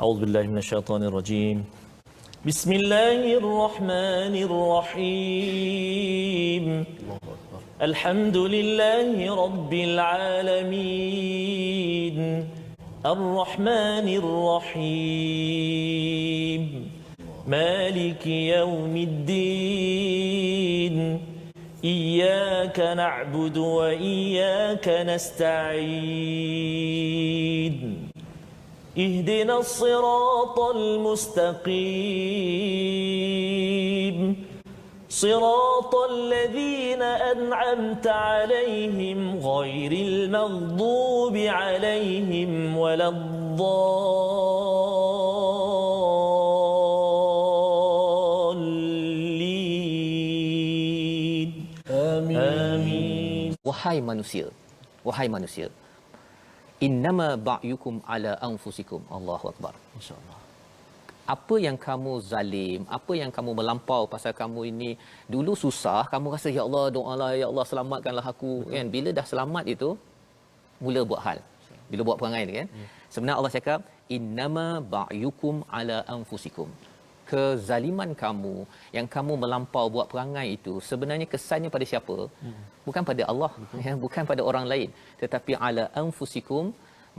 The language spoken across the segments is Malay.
أعوذ بالله من الشيطان الرجيم. بسم الله الرحمن الرحيم. الحمد لله رب العالمين الرحمن الرحيم مالك يوم الدين إياك نعبد وإياك نستعين اهدنا الصراط المستقيم صراط الذين أنعمت عليهم غير المغضوب عليهم ولا الضالين آمين. Wahai manusia, innama ba'yukum ala anfusikum. Allahu akbar. Insya-Allah. Apa yang kamu zalim, apa yang kamu melampau pasal kamu ini dulu susah, kamu rasa ya Allah doalah, ya Allah selamatkanlah aku. Kan bila dah selamat itu mula buat hal, bila buat perangai kan. Sebenarnya Allah cakap innama ba'yukum ala anfusikum. Kezaliman kamu yang kamu melampau buat perangai itu sebenarnya kesannya pada siapa? Bukan pada Allah, ya, bukan pada orang lain, tetapi ala anfusikum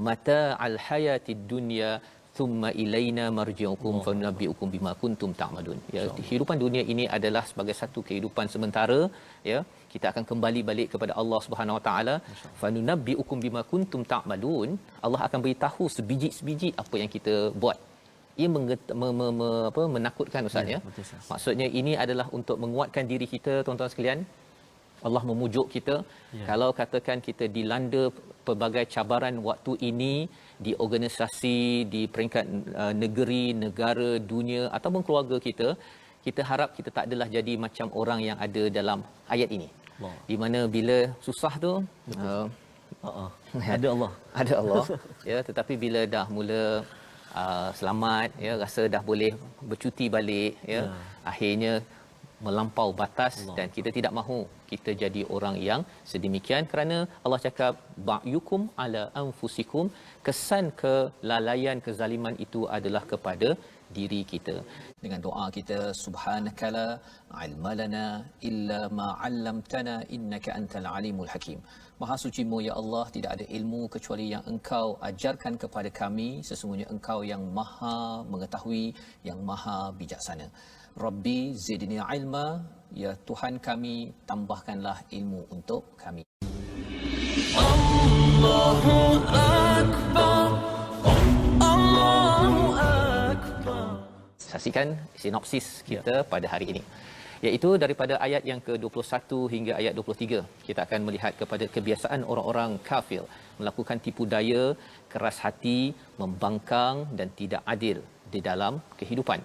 mata al hayatid dunya thumma ilaina marji'ukum fa nunabbi'ukum bima kuntum ta'malun. Ya, kehidupan dunia ini adalah sebagai satu kehidupan sementara, ya. Kita akan kembali balik kepada Allah Subhanahu Wa Taala. Fa nunabbi'ukum bima kuntum ta'malun. Allah akan beritahu sebiji-sebiji apa yang kita buat. Ia menakutkan ustaz, ya. Maksudnya ini adalah untuk menguatkan diri kita, tuan-tuan sekalian. Allah memujuk kita, kalau katakan kita dilanda pelbagai cabaran waktu ini di organisasi, di peringkat negeri, negara, dunia ataupun keluarga kita, kita harap kita tak adalah jadi macam orang yang ada dalam ayat ini. Di mana bila susah tu ada Allah. Ada Allah, ya, tetapi bila dah mula selamat, ya, rasa dah boleh bercuti balik, ya, akhirnya melampau batas. Dan kita tidak mahu kita jadi orang yang sedemikian, kerana Allah cakap ba'yukum ala anfusikum, kesan kelalaian, kezaliman itu adalah kepada diri kita. Dengan doa kita, subhanakala ilmalana illa ma 'allamtana innaka antal alimul hakim. Maha sucimu ya Allah, tidak ada ilmu kecuali yang Engkau ajarkan kepada kami, sesungguhnya Engkau yang maha mengetahui, yang maha bijaksana. Rabbi zidni ilma, ya Tuhan kami, tambahkanlah ilmu untuk kami. Allahu akbar, Allahu akbar. Saksikan sinopsis kita pada hari ini, iaitu daripada ayat yang ke-21 hingga ayat 23. Kita akan melihat kepada kebiasaan orang-orang kafir melakukan tipu daya, keras hati, membangkang dan tidak adil di dalam kehidupan.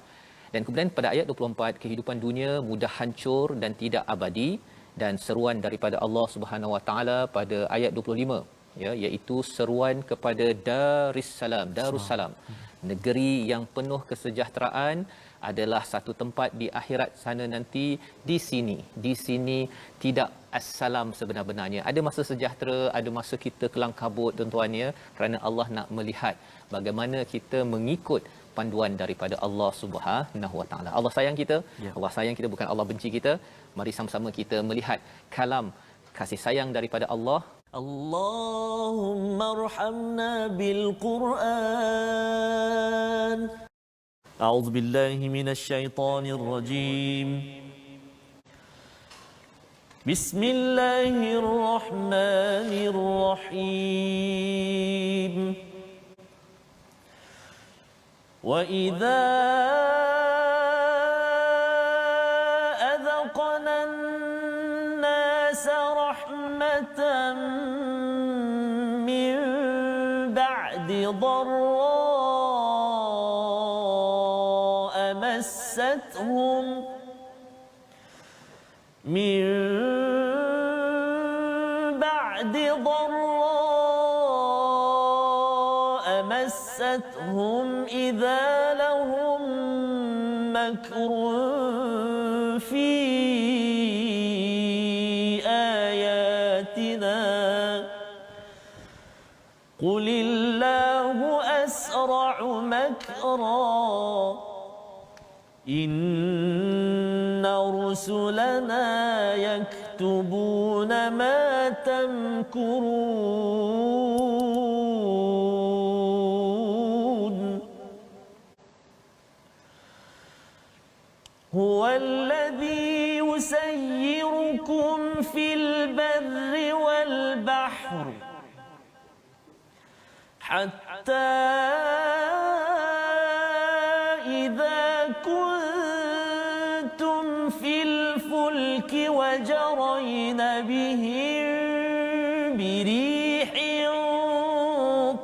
Dan kemudian pada ayat 24, kehidupan dunia mudah hancur dan tidak abadi, dan seruan daripada Allah Subhanahu Wa Taala pada ayat 25, ya, iaitu seruan kepada Darussalam, negeri yang penuh kesejahteraan, adalah satu tempat di akhirat sana nanti. Di sini tidak assalam sebenar-benarnya. Ada masa sejahtera, ada masa kita kelang kabut, tuan-tuan, ya, kerana Allah nak melihat bagaimana kita mengikut panduan daripada Allah Subhanahu Wa Taala. Allah sayang kita, Allah sayang kita, bukan Allah benci kita. Mari sama-sama kita melihat kalam kasih sayang daripada Allah. Allahumma arhamna bil Qur'an. A'udzu billahi minasy syaithanir rajim. Bismillahirrahmanirrahim. وَإِذَا أَذَقْنَا النَّاسَ رَحْمَةً مِّن بَعْدِ ضَرَّاءَ مَسَّتْهُمْ إِذَا لَهُم مَّكْرٌ فِي آيَاتِنَا قُلِ اللَّهُ أَسْرَعُ مَكْرًا نكرا إن رسلنا يكتبون ما تمكرون هو الذي يسيركم في البر والبحر حتى إذا كنتم في الفلك وجرين بهم بريح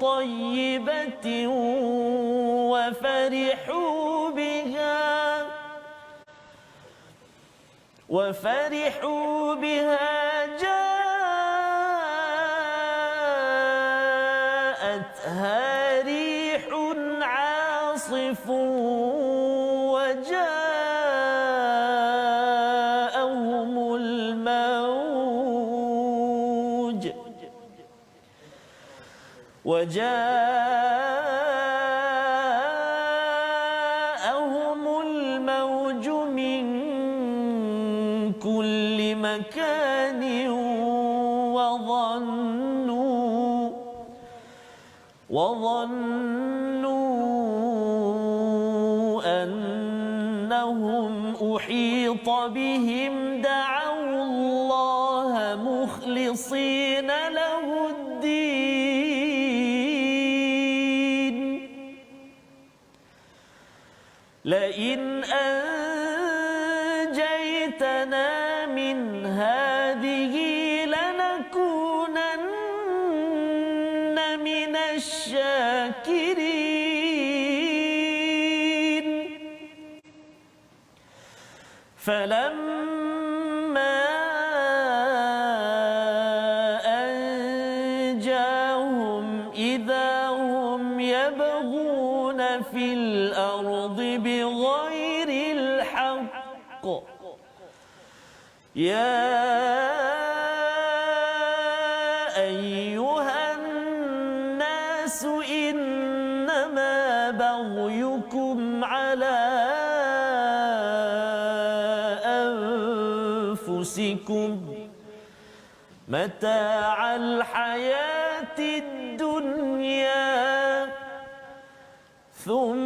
طيبة وفرحوا بها جاءتها ريح عاصف وجاءهم الموج من كل مكان وظنوا أنهم أحيط بهم دعوا الله مخلصين له الدين لئن أنجيتنا من هذه لنكونن من الشاكرين فلما أنجاهم إذا هم يبغون في الأرض بغير الحق يا أيها الناس إنما بغيكم على أنفسكم متاع الحياة الدنيا ثم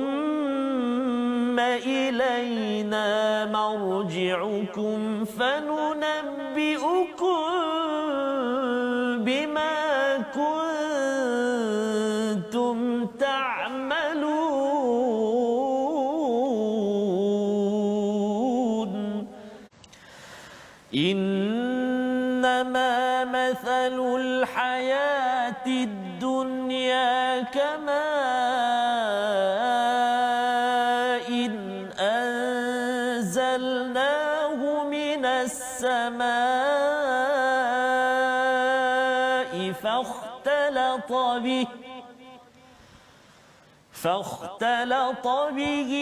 إلينا مرجعكم فننبئكم بما كنتم تعملون إنما مثل الحياة الدنيا كماء أنزلناه من السماء فاختلط به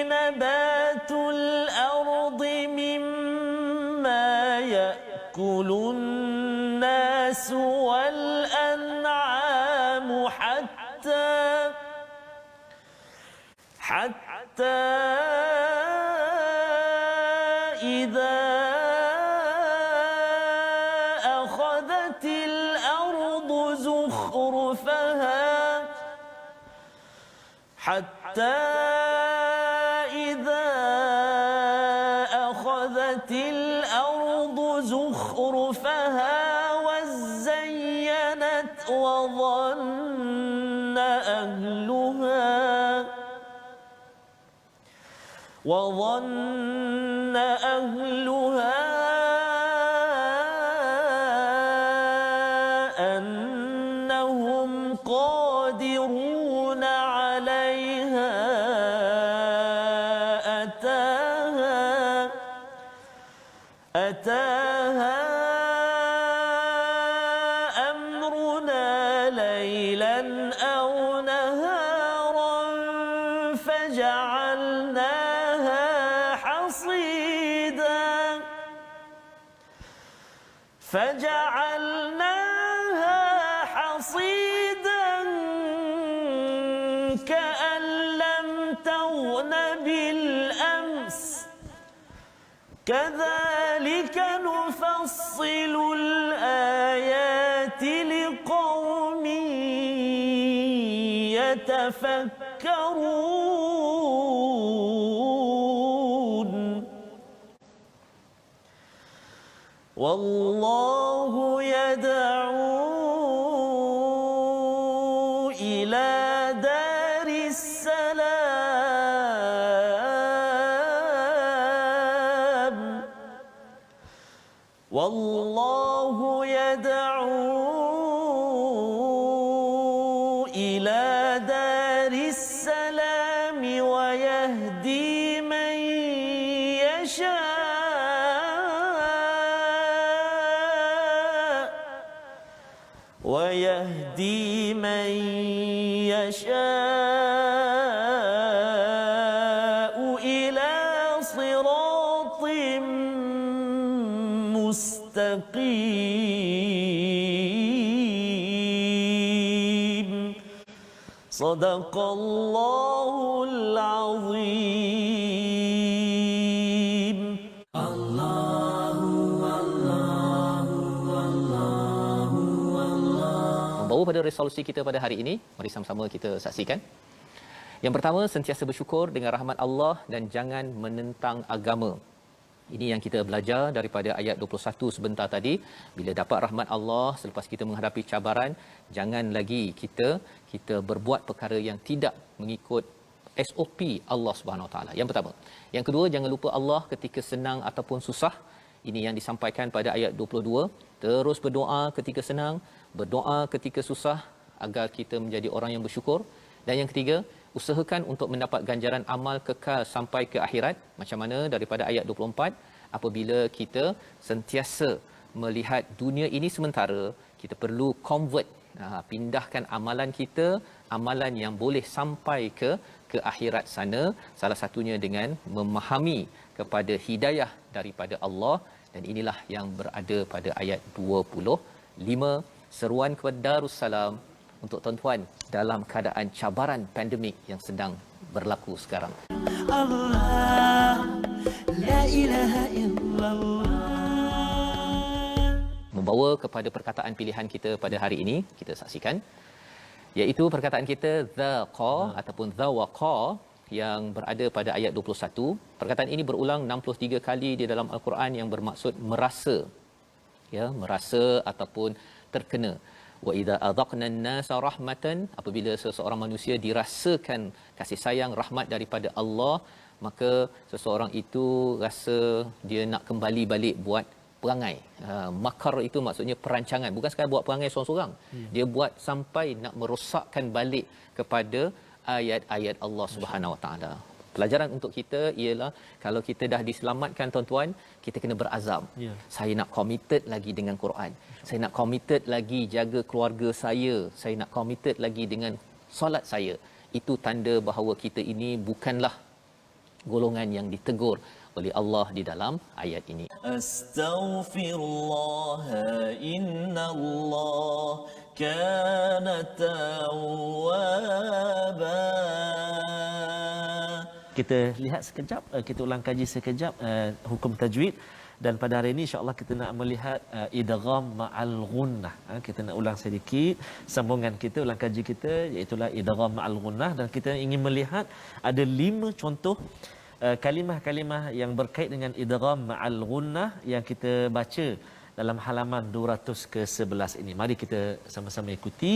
نبات الأرض مما يأكل الناس والأنعام حتى إذا أخذت الأرض زخرفها وزينت وظن أهلها أنهم قادرون عليها أتاها أمرنا ليلا أو نهارا فجعلناها حصيدا كأن لم يكفرن بالأمس كذلك نفصل الآيات لقوم يتفكرون والله يدعو إلى دار السلام والله يدعو إلى دار السلام ويهدي من يشاء إلى صراط مستقيم صدق الله العظيم. Membawa pada resolusi kita pada hari ini, mari sama-sama kita saksikan. Yang pertama, sentiasa bersyukur dengan rahmat Allah dan jangan menentang agama. Ini yang kita belajar daripada ayat 21 sebentar tadi. Bila dapat rahmat Allah selepas kita menghadapi cabaran, jangan lagi kita berbuat perkara yang tidak mengikut SOP Allah Subhanahu Wa Taala. Yang pertama. Yang kedua, jangan lupa Allah ketika senang ataupun susah. Ini yang disampaikan pada ayat 22. Terus berdoa ketika senang, berdoa ketika susah agar kita menjadi orang yang bersyukur. Dan yang ketiga, usahakan untuk mendapat ganjaran amal kekal sampai ke akhirat. Macam mana daripada ayat 24, apabila kita sentiasa melihat dunia ini sementara, kita perlu convert, pindahkan amalan kita, amalan yang boleh sampai ke akhirat sana, salah satunya dengan memahami kepada hidayah daripada Allah. Dan inilah yang berada pada ayat 25, seruan kepada Darussalam untuk tuan-tuan dalam keadaan cabaran pandemik yang sedang berlaku sekarang. Allah, la ilaha illallah. Membawa kepada perkataan pilihan kita pada hari ini, kita saksikan, iaitu perkataan kita zaqa ataupun zawaqa yang berada pada ayat 21. Perkataan ini berulang 63 kali di dalam Al-Quran yang bermaksud merasa. Ya, merasa ataupun terkena. Wa idza adaqna an-nasa rahmatan, apabila seseorang manusia dirasakan kasih sayang, rahmat daripada Allah, maka seseorang itu rasa dia nak kembali balik buat perangai. Makar itu maksudnya perancangan, bukan sekadar buat perangai seorang-seorang. Dia buat sampai nak merosakkan balik kepada ayat-ayat Allah Subhanahu Wa Taala. Pelajaran untuk kita ialah kalau kita dah diselamatkan tuan-tuan, kita kena berazam. Saya nak committed lagi dengan Quran. Saya nak committed lagi jaga keluarga saya. Saya nak committed lagi dengan solat saya. Itu tanda bahawa kita ini bukanlah golongan yang ditegur oleh Allah di dalam ayat ini. Astaghfirullah innallah kana tawwaba. Kita lihat sekejap, kita ulang kaji sekejap hukum tajwid, dan pada hari ini insya-Allah kita nak melihat idgham ma'al ghunnah. Kita nak ulang sedikit sambungan kita, ulang kaji kita, iaitu idgham ma'al ghunnah, dan kita ingin melihat ada 5 contoh kalimah-kalimah yang berkait dengan idgham ma'al ghunnah yang kita baca dalam halaman 200 ke-11 ini. Mari kita sama-sama ikuti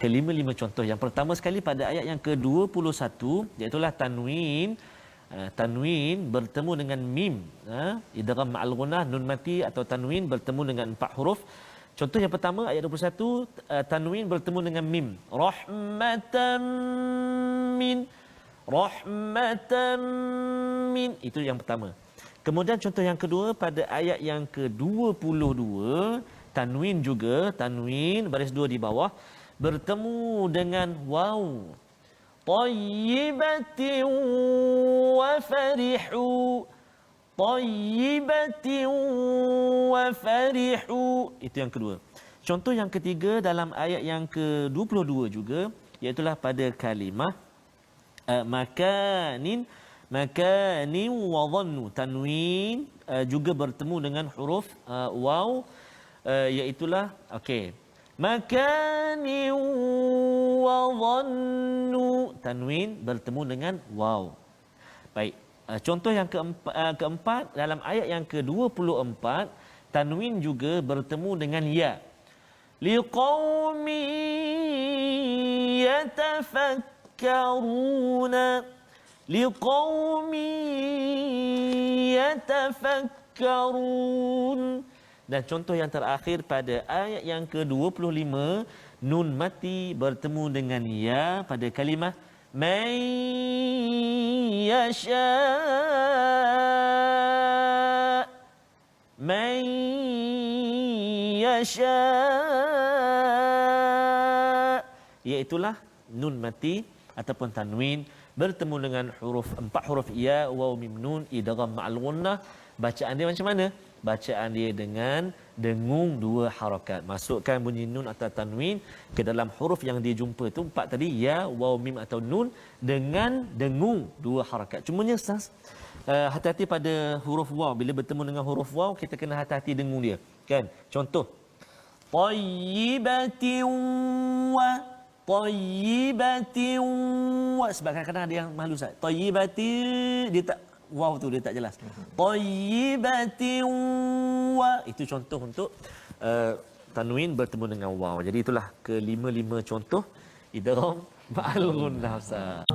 kelima-lima contoh. Yang pertama sekali pada ayat yang ke-21, iaitu tanwin. Tanwin bertemu dengan mim. Idgham ma'al ghunnah, nun mati atau tanwin bertemu dengan 4 huruf. Contoh yang pertama ayat 21, tanwin bertemu dengan mim. Rahmatan min. Rahmatan min. Itu yang pertama. Kemudian contoh yang kedua pada ayat yang ke-22, tanwin juga, tanwin baris 2 di bawah bertemu dengan waw. Tayyibatin wa farihu. Tayyibatin wa farihu. Itu yang kedua. Contoh yang ketiga dalam ayat yang ke-22 juga, iaitu pada kalimah makanin wa dhannu. Tanwin juga bertemu dengan huruf waw, iaitulah okey, makanin wa dhannu, tanwin bertemu dengan waw. Baik, contoh yang keempat dalam ayat yang ke-24, tanwin juga bertemu dengan ya. Liqaumi yatafakkaruna, liqaumi yatafakkarun. Dan contoh yang terakhir pada ayat yang ke-25, nun mati bertemu dengan ya pada kalimah man yasha, man yasha, iaitulah nun mati ataupun tanwin bertemu dengan empat huruf ya, waw, mim, nun, idgham ma'al ghunnah. Bacaan dia macam mana? Bacaan dia dengan dengung dua harakat. Masukkan bunyi nun atau tanwin ke dalam huruf yang dia jumpa tu, empat tadi, ya, waw, mim atau nun, dengan dengung dua harakat. Cumanya Ustaz, hati-hati pada huruf waw. Bila bertemu dengan huruf waw, kita kena hati-hati dengung dia, kan? Contoh, tayyibatin wa, tayyibatin wa. Sebab kadang-kadang ada yang malu Ustaz. Tayyibatin, dia tak, waw tu dia tak jelas. Tayyibatin wa, itu contoh untuk tanwin bertemu dengan waw. Jadi itulah kelima-lima contoh idgham ma'al ghunnah Ustaz.